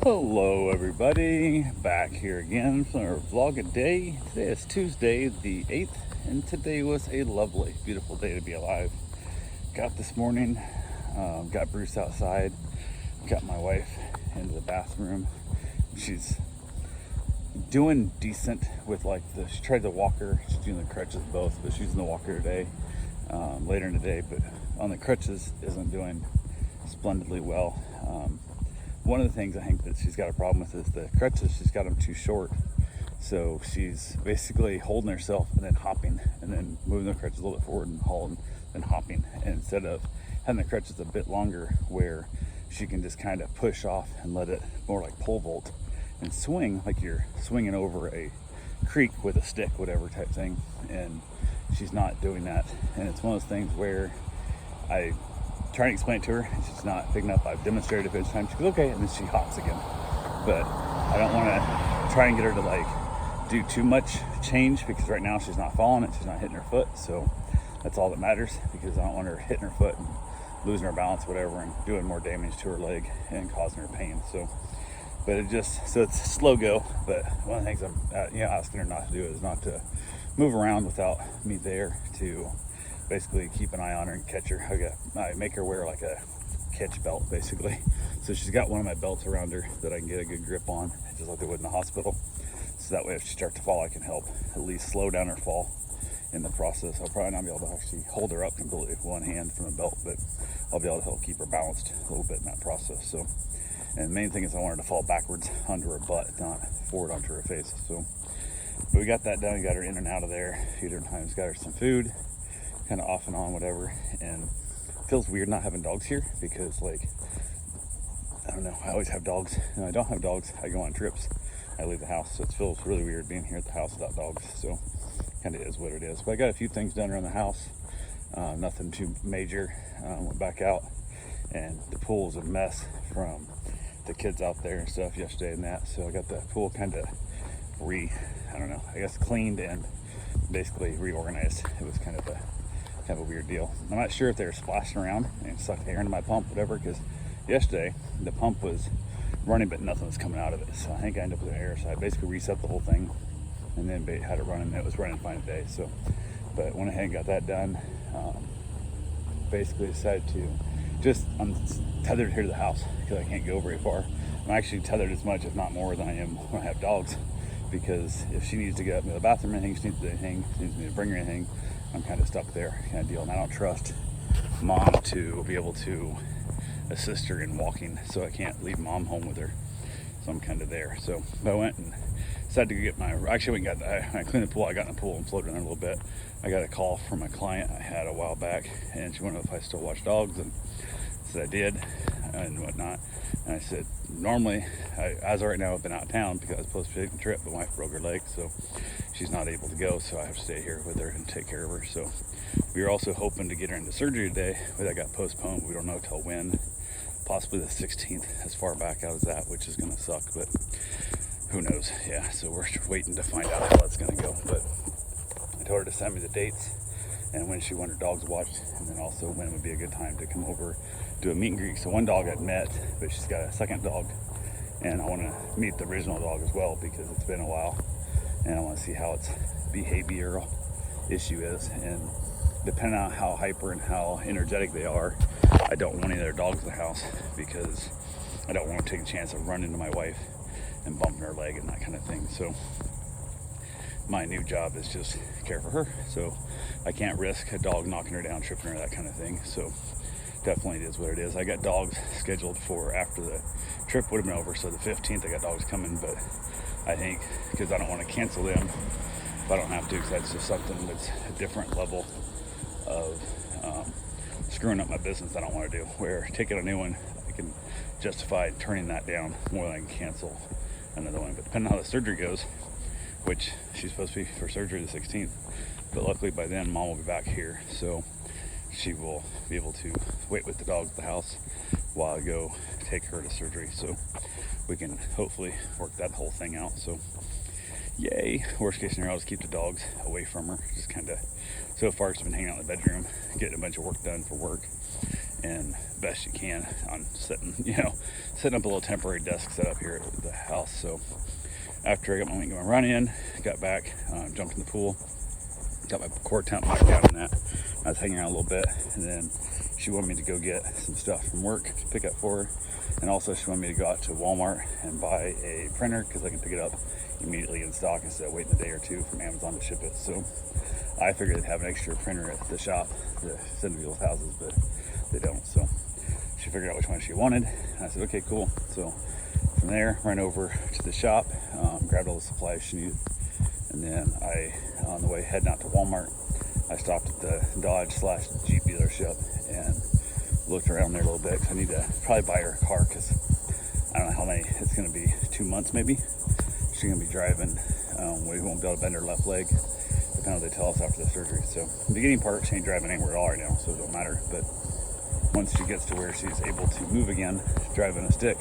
Hello everybody, back here again for our vlog a day. Today is Tuesday the 8th and today was a lovely, beautiful day to be alive. Got this morning, got Bruce outside, got my wife into the bathroom. She's doing decent with she tried the walker, she's doing the crutches both, but she's in the walker today, later in the day, but on the crutches isn't doing splendidly well. One of the things I think that she's got a problem with is the crutches. She's got them too short. So she's basically holding herself and then hopping and then moving the crutches a little bit forward and hauling, then hopping. And instead of having the crutches a bit longer where she can just kind of push off and let it more like pole vault and swing like you're swinging over a creek with a stick, whatever type thing. And she's not doing that. And it's one of those things where I trying to explain it to her, she's not picking up. I've demonstrated it a bunch of times. She goes, okay, and then she hops again. But I don't want to try and get her to do too much change because right now she's not following it. She's not hitting her foot. So that's all that matters because I don't want her hitting her foot and losing her balance, whatever, and doing more damage to her leg and causing her pain. So, but it's a slow go. But one of the things I'm asking her not to do is not to move around without me there to basically keep an eye on her and catch her. I make her wear like a catch belt basically. So she's got one of my belts around her that I can get a good grip on, just like they would in the hospital. So that way if she starts to fall, I can help at least slow down her fall in the process. I'll probably not be able to actually hold her up completely with one hand from the belt, but I'll be able to help keep her balanced a little bit in that process. So, and the main thing is I want her to fall backwards onto her butt, not forward onto her face. So, but we got that done, got her in and out of there a few different times, got her some food, kind of off and on, whatever. And it feels weird not having dogs here because I don't know, I always have dogs, and I don't have dogs. I go on trips, I leave the house, so it feels really weird being here at the house without dogs. So kind of is what it is. But I got a few things done around the house, nothing too major. Went back out and the pool was a mess from the kids out there and stuff yesterday and that. So I got the pool kind of cleaned and basically reorganized. It was kind of a weird deal. I'm not sure if they were splashing around and sucked air into my pump, whatever, because yesterday the pump was running but nothing was coming out of it. So I think I ended up with an error. So I basically reset the whole thing and then had it running. It was running fine today. So, but went ahead and got that done. Basically decided to I'm tethered here to the house because I can't go very far. I'm actually tethered as much, if not more, than I am when I have dogs, because if she needs to get up to the bathroom or anything, she needs me to bring her anything, I'm kind of stuck there kind of deal. And I don't trust mom to be able to assist her in walking, so I can't leave mom home with her. So I'm kind of there. So I went and decided to get I cleaned the pool. I got in the pool and floated in there a little bit. I got a call from a client I had a while back, and she wanted to know if I still watch dogs, and I said I did and whatnot. And I said, normally, as of right now, I've been out of town because I was supposed to take the trip, but my wife broke her leg, so she's not able to go, so I have to stay here with her and take care of her. So we were also hoping to get her into surgery today, but that got postponed. We don't know till when, possibly the 16th, as far back as that, which is going to suck, but who knows. Yeah, so we're waiting to find out how that's going to go. But I told her to send me the dates and when she wanted her dogs watched, and then also when it would be a good time to come over, do a meet and greet. So one dog I'd met, but she's got a second dog, and I want to meet the original dog as well because it's been a while, and I want to see how its behavioral issue is. And depending on how hyper and how energetic they are, I don't want any other dogs in the house because I don't want to take a chance of running into my wife and bumping her leg and that kind of thing. So my new job is just care for her. So I can't risk a dog knocking her down, tripping her, that kind of thing. So definitely it is what it is. I got dogs scheduled for after the trip would have been over. So the 15th, I got dogs coming, but I think because I don't want to cancel them if I don't have to, because that's just something that's a different level of screwing up my business I don't want to do. Where taking a new one, I can justify turning that down more than I can cancel another one. But depending on how the surgery goes, which she's supposed to be for surgery the 16th, but luckily by then mom will be back here, so she will be able to wait with the dogs at the house while I go take her to surgery, so we can hopefully work that whole thing out. So yay. Worst case scenario, I'll just keep the dogs away from her. Just kind of, so far, it's been hanging out in the bedroom, getting a bunch of work done for work, and best you can on setting up a little temporary desk set up here at the house. So after I got my run in, got back, jumped in the pool, got my core temp back down in that. I was hanging out a little bit, and then she wanted me to go get some stuff from work to pick up for her, and also she wanted me to go out to Walmart and buy a printer because I can pick it up immediately in stock instead of waiting a day or two from Amazon to ship it. So I figured they'd have an extra printer at the shop to send to people's houses, but they don't. So she figured out which one she wanted, and I said, okay, cool. So from there, ran over to the shop, grabbed all the supplies she needed, and then on the way heading out to Walmart, I stopped at the Dodge/Jeep dealership and looked around there a little bit, because I need to probably buy her a car, because I don't know how many, it's going to be 2 months maybe. She's going to be driving. We won't be able to bend her left leg, depending on what they tell us after the surgery. So the beginning part, she ain't driving anywhere at all right now, so it don't matter. But once she gets to where she's able to move again, driving a stick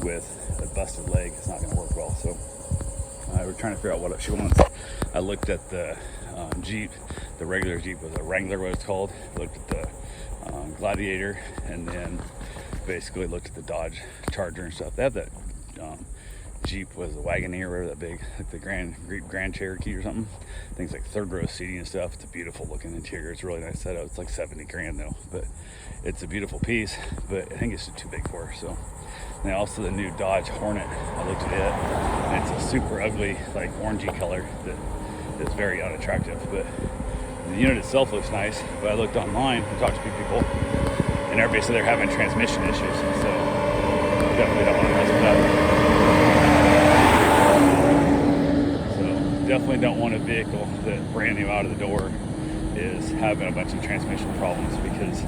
with a busted leg, it's not going to work well. So we're trying to figure out what she wants. I looked at the Jeep. The regular Jeep was a Wrangler, what it's called. Looked at the Gladiator, and then basically looked at the Dodge Charger and stuff. They have that Jeep was a Wagoneer, whatever, that big, like the Grand Cherokee or something. Things like third row seating and stuff. It's a beautiful looking interior. It's a really nice setup. It's like 70 grand though, but it's a beautiful piece, but I think it's too big for her. So now also the new Dodge Hornet, I looked at it, and it's a super ugly, like orangey color that is very unattractive, but the unit itself looks nice. But I looked online and talked to a few people, and everybody said they're having transmission issues, so definitely don't want to mess with that. Definitely don't want a vehicle that brand new out of the door is having a bunch of transmission problems, because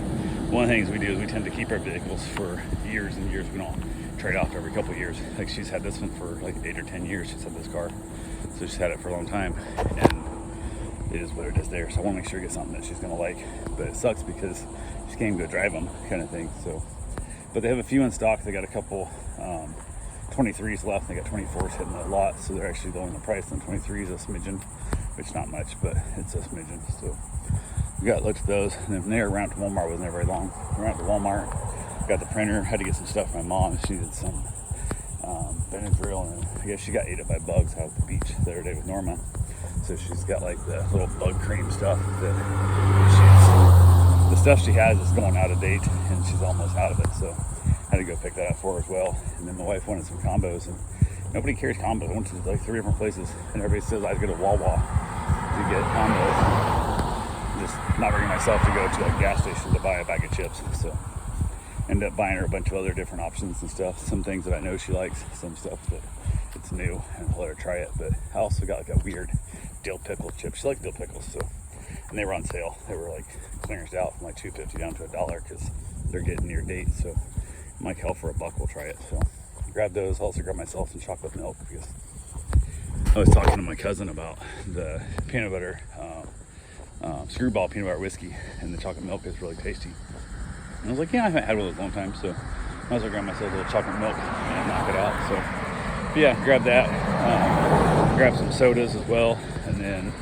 one of the things we do is we tend to keep our vehicles for years and years. We don't trade off every couple of years. Like she's had this one for like 8 or 10 years. She's had this car, so she's had it for a long time, and it is what it is there. So I want to make sure to get something that she's gonna like, but it sucks because she can't even go drive them, kind of thing. So, but they have a few in stock. They got a couple 23s left. They got 24s hitting the lot, so they're actually lowering the price on 23s a smidgen, which not much, but it's a smidgen. So we looked at those, and then from there around to Walmart. Wasn't there very long. Around to Walmart, got the printer, had to get some stuff from my mom. She did some Benadryl, and I guess she got ate up by bugs out at the beach the other day with Norma. So she's got like the little bug cream stuff that the stuff she has is going out of date, and she's almost out of it. So I had to go pick that up for her as well. And then my wife wanted some combos, and nobody carries combos. I went to like 3 different places, and everybody says I go to Wawa to get combos. Just not bringing myself to go to a gas station to buy a bag of chips. So ended up buying her a bunch of other different options and stuff. Some things that I know she likes, some stuff that it's new, and I'll let her try it. But I also got like a weird dill pickle chip. She likes dill pickles, so, and they were on sale. They were like clearanced out from like $2.50 down to $1 because they're getting near date. So Mike hell for $1, we'll try it. So grab those. Also grab myself some chocolate milk, because I was talking to my cousin about the peanut butter Screwball peanut butter whiskey, and the chocolate milk is really tasty. And I was like, yeah, I haven't had one of those in a long time, so I might as well grab myself a little chocolate milk and knock it out. So but yeah, grab that. Grab some sodas as well, and then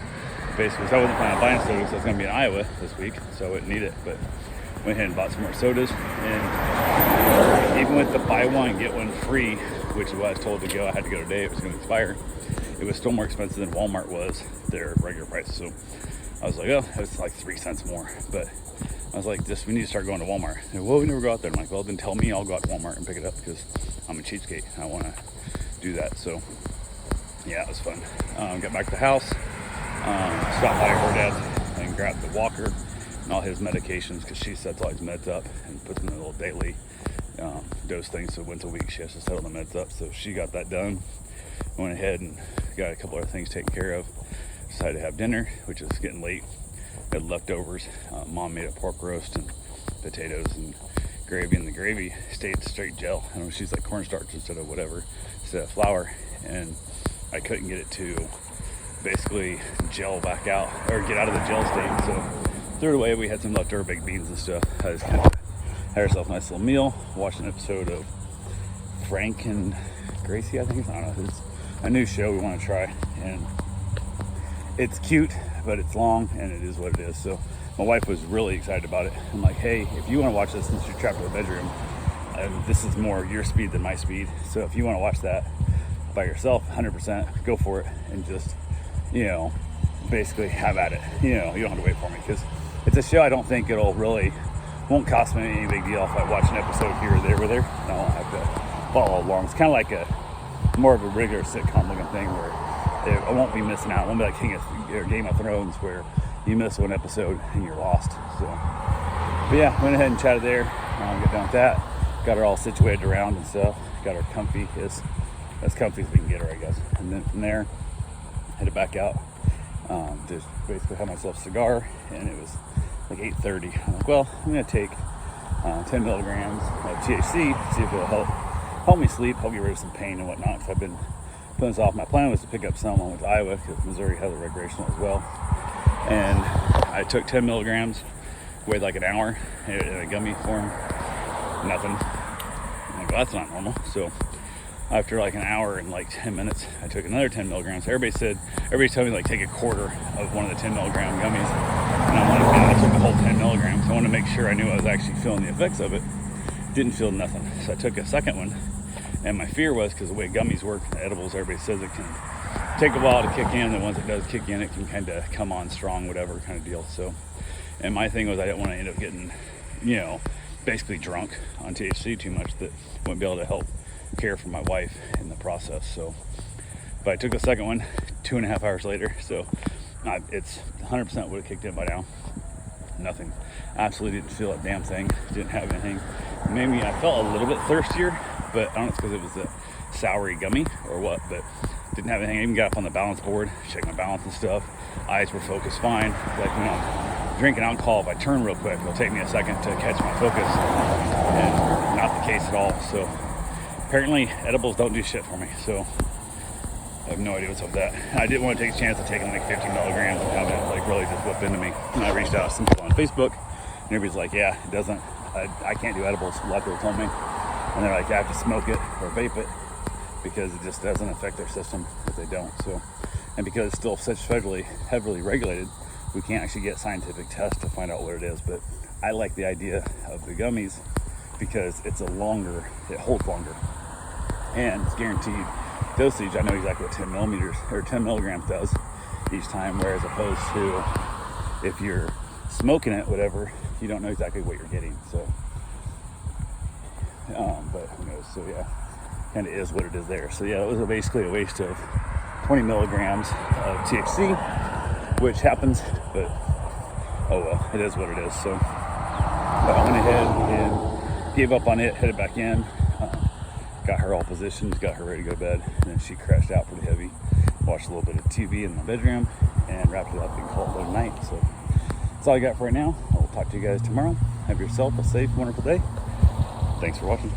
basically, so I wasn't planning on buying sodas. I was going to be in Iowa this week, so I wouldn't need it, but went ahead and bought some more sodas. And even with the buy one get one free, which is what I was told to go, I had to go today, it was going to expire, it was still more expensive than Walmart was their regular price. So I was like, oh, it's like 3 cents more. But I was like, we need to start going to Walmart. And, well, we never go out there. I'm like, well, then tell me, I'll go out to Walmart and pick it up, because I'm a cheapskate. I want to do that. So yeah, it was fun. Got back to the house, stopped by her dad's and grabbed the walker and all his medications, because she sets all his meds up and puts them in a little daily dose thing. So once a week she has to set all the meds up. So she got that done. Went ahead and got a couple other things taken care of. Decided to have dinner, which is getting late. Had leftovers. Mom made a pork roast and potatoes and gravy, and the gravy stayed straight gel. I know she's like cornstarch instead of whatever, instead of flour, and I couldn't get it to basically gel back out, or get out of the gel state. So threw it away. We had some leftover baked beans and stuff. I just kind of had herself a nice little meal, watched an episode of Frank and Gracie, I think. I don't know. It's a new show we want to try, and it's cute, but it's long, and it is what it is. So my wife was really excited about it. I'm like, hey, if you want to watch this since you're trapped in the bedroom, this is more your speed than my speed. So if you want to watch that by yourself, 100%, go for it, and just, basically have at it. You don't have to wait for me, because it's a show I don't think won't cost me any big deal if I watch an episode here or there or there. I won't have to follow along. It's kind of like more of a regular sitcom looking thing where I won't be missing out. It won't be like Game of Thrones where you miss one episode and you're lost. So, but yeah, went ahead and chatted there. Get done with that. Got her all situated around and stuff. Got her comfy, as comfy as we can get her, I guess. And then from there, headed back out. Just basically had myself a cigar, and it was like 8:30. I'm like, well, I'm gonna take 10 milligrams of THC, see if it'll help me sleep, help get rid of some pain and whatnot. Because I've been putting this off. My plan was to pick up some with Iowa, because Missouri has a recreational as well. And I took 10 milligrams, waited like an hour in a gummy form, nothing. I'm like, well, that's not normal. So after like an hour and like 10 minutes, I took another 10 milligrams. Everybody's telling me like take a quarter of one of the 10 milligram gummies. And I'm like, man, I took the whole 10 milligrams. I wanted to make sure I knew I was actually feeling the effects of it. Didn't feel nothing. So I took a second one. And my fear was, because the way gummies work, the edibles, everybody says it can take a while to kick in. And once it does kick in, it can kind of come on strong, whatever kind of deal. So, and my thing was I didn't want to end up getting, basically drunk on THC too much that wouldn't be able to help care for my wife in the process. So, but I took the second one 2.5 hours later. So it's 100% would have kicked in by now. Nothing. Absolutely didn't feel a damn thing. Didn't have anything. Maybe I felt a little bit thirstier, but I don't know if it's because it was a soury gummy or what, but didn't have anything. I even got up on the balance board, checked my balance and stuff. Eyes were focused fine. Like when I'm drinking alcohol, if I turn real quick, it'll take me a second to catch my focus, and not the case at all. So apparently edibles don't do shit for me. So I have no idea what's up with that. I didn't want to take a chance of taking like 50 milligrams and having it like really just whip into me. And I reached out to some people on Facebook, and everybody's like, yeah, it doesn't, I can't do edibles. A lot of people told me. And they're like, I have to smoke it or vape it because it just doesn't affect their system if they don't. So, and because it's still such heavily regulated, we can't actually get scientific tests to find out what it is. But I like the idea of the gummies because it holds longer, and it's guaranteed dosage. I know exactly what 10 milligrams does each time, whereas opposed to if you're smoking it, whatever, you don't know exactly what you're getting. So, but who knows? So yeah, kind of is what it is there. So yeah, it was basically a waste of 20 milligrams of THC, which happens, but oh well, it is what it is. So but I went ahead and gave up on it, headed back in, got her all positioned, got her ready to go to bed, and then she crashed out pretty heavy, watched a little bit of TV in my bedroom, and wrapped it up and called it a night. So that's all I got for right now. I will talk to you guys tomorrow. Have yourself a safe, wonderful day. Thanks for watching.